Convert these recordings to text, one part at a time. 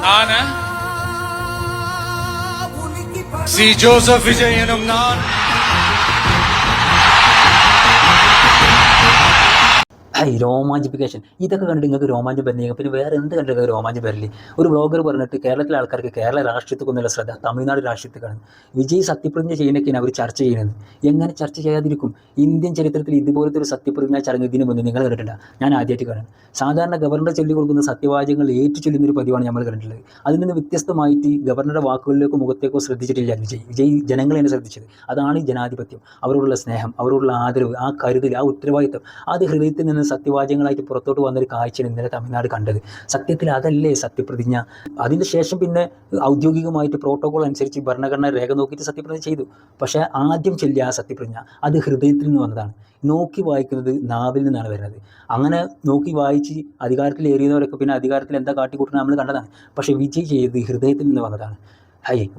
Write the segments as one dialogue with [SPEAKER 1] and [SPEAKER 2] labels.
[SPEAKER 1] നാന് C Joseph വിജയനും ഞാൻ
[SPEAKER 2] രോമാഞ്ചിഫിക്കേഷൻ ഇതൊക്കെ കണ്ടിട്ട് നിങ്ങൾക്ക് രോമാഞ്ചം വരുന്നെങ്കിൽ പിന്നെ വേറെ എന്ത് കണ്ടിട്ട് രോമാഞ്ചം വരില്ലേ? ഒരു ബ്ലോഗർ പറഞ്ഞിട്ട് കേരളത്തിലെ ആൾക്കാർക്ക് കേരള രാഷ്ട്രീയത്തെക്കൊന്നുള്ള ശ്രദ്ധ തമിഴ്നാട് രാഷ്ട്രീയത്തിലാണ്. വിജയ് സത്യപ്രതിജ്ഞ ചെയ്യുന്നൊക്കെയാണ് അവർ ചർച്ച ചെയ്യുന്നത്. എങ്ങനെ ചർച്ച ചെയ്യാതിരിക്കും? ഇന്ത്യൻ ചരിത്രത്തിൽ ഇതുപോലത്തെ ഒരു സത്യപ്രതിജ്ഞ ചടങ്ങ് ഇതിന് മുന്നേ നിങ്ങൾ കണ്ടിട്ടില്ല. ഞാൻ ആദ്യമായിട്ട് കാണാൻ. സാധാരണ ഗവർണർ ചൊല്ലി കൊടുക്കുന്ന സത്യവാചകങ്ങൾ ഏറ്റു ചൊല്ലുന്നൊരു പതിവാണ് നമ്മൾ കണ്ടിട്ടുള്ളത്. അതിൽ നിന്ന് വ്യത്യസ്തമായിട്ട് ഗവർണറുടെ വാക്കുകളിലേക്കോ മുഖത്തേക്കോ ശ്രദ്ധിച്ചിട്ടില്ല വിജയ് ജനങ്ങളെയാണ് ശ്രദ്ധിച്ചത്. അതാണ് ഈ ജനാധിപത്യം. അവരോടുള്ള സ്നേഹം, അവരോടുള്ള ആദരവ്, ആ കരുതൽ, ആ ഉത്തരവാദിത്വം, അത് ഹൃദയത്തിൽ നിന്ന് സത്യവാചകങ്ങളായിട്ട് പുറത്തോട്ട് വന്നൊരു കാഴ്ചയാണ് ഇന്നലെ തമിഴ്നാട് കണ്ടത്. സത്യത്തിൽ അതല്ലേ സത്യപ്രതിജ്ഞ? അതിന് ശേഷം പിന്നെ ഔദ്യോഗികമായിട്ട് പ്രോട്ടോകോൾ അനുസരിച്ച് ഭരണഘടന രേഖ നോക്കിയിട്ട് സത്യപ്രതിജ്ഞ ചെയ്തു. പക്ഷേ ആദ്യം ചൊല്ലിയ ആ സത്യപ്രതിജ്ഞ അത് ഹൃദയത്തിൽ നിന്ന് വന്നതാണ്. നോക്കി വായിക്കുന്നത് നാവിൽ നിന്നാണ് വരുന്നത്. അങ്ങനെ നോക്കി വായിച്ച് അധികാരത്തിൽ ഏറിയവരൊക്കെ പിന്നെ അധികാരത്തിൽ എന്താ കാട്ടിക്കൂട്ടുന്നത് നമ്മൾ കണ്ടതാണ്. പക്ഷേ വിജയ് ചെയ്ത് ഹൃദയത്തിൽ നിന്ന് വന്നതാണ്.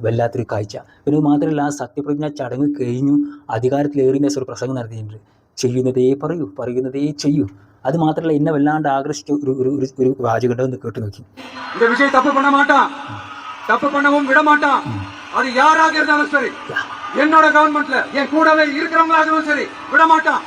[SPEAKER 2] വല്ലാത്തൊരു കാഴ്ച. പിന്നെ മാത്രമല്ല, ആ സത്യപ്രതിജ്ഞ ചടങ്ങ് കഴിഞ്ഞു അധികാരത്തിലേറിയ ഒരു പ്രസംഗം നടത്തിയിട്ടുണ്ട്. ചെയ്യുന്നതേ പറയൂ, പറയുന്നതേ ചെയ്യൂ. അത് മാത്രമല്ല, എന്നെ വല്ലാണ്ട് ആകർഷിച്ച ഒരു വാചകം ഒന്ന് കേട്ടു നോക്കി.
[SPEAKER 3] இந்த விஷயம் தப்பு பண்ண மாட்டான், தப்பு பண்ணவும் விட மாட்டான். அது யாராக இருந்தாலும் சரி, என்னோட கவர்மெண்ட்ல என் கூடவே இருக்கிறவங்களாகவும் சரி விட மாட்டான்.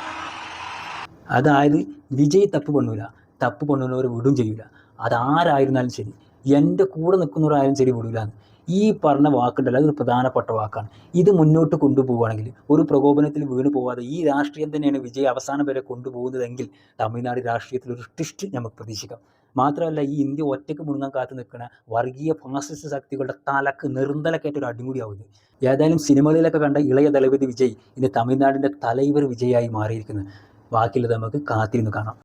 [SPEAKER 2] അതായത് വിജയ് തപ്പ് പണ്ണൂല, തപ്പ് പണ്ണുന്നവരെ വിടും ചെയ്യൂല. അതാരായിരുന്നാലും ശരി, എൻ്റെ കൂടെ നിൽക്കുന്നവരായാലും ശരി വിടൂലാന്ന്. ഈ പറഞ്ഞ വാക്കുണ്ടല്ലോ, അതൊരു പ്രധാനപ്പെട്ട വാക്കാണ്. ഇത് മുന്നോട്ട് കൊണ്ടുപോവുകയാണെങ്കിൽ, ഒരു പ്രകോപനത്തിൽ വീണ് പോവാതെ ഈ രാഷ്ട്രീയം തന്നെയാണ് വിജയ് അവസാനം വരെ കൊണ്ടുപോകുന്നതെങ്കിൽ തമിഴ്നാട് രാഷ്ട്രീയത്തിൽ ഒരു ട്വിസ്റ്റ് നമുക്ക് പ്രതീക്ഷിക്കാം. മാത്രമല്ല, ഈ ഇന്ത്യ ഒറ്റയ്ക്ക് മുഴുങ്ങാൻ കാത്തു നിൽക്കുന്ന വർഗീയ ഫാസിസ്റ്റ് ശക്തികളുടെ തലക്ക് നിർന്തലക്കേറ്റ ഒരു അടിമുടിയാവുന്നത്. ഏതായാലും സിനിമകളിലൊക്കെ കണ്ട ഇളയ ദളപതി വിജയ് ഇന്ന് തമിഴ്നാടിൻ്റെ തലൈവർ വിജയായി മാറിയിരിക്കുന്നത്. ബാക്കിയുള്ളത് നമുക്ക് കാത്തിരുന്ന് കാണാം.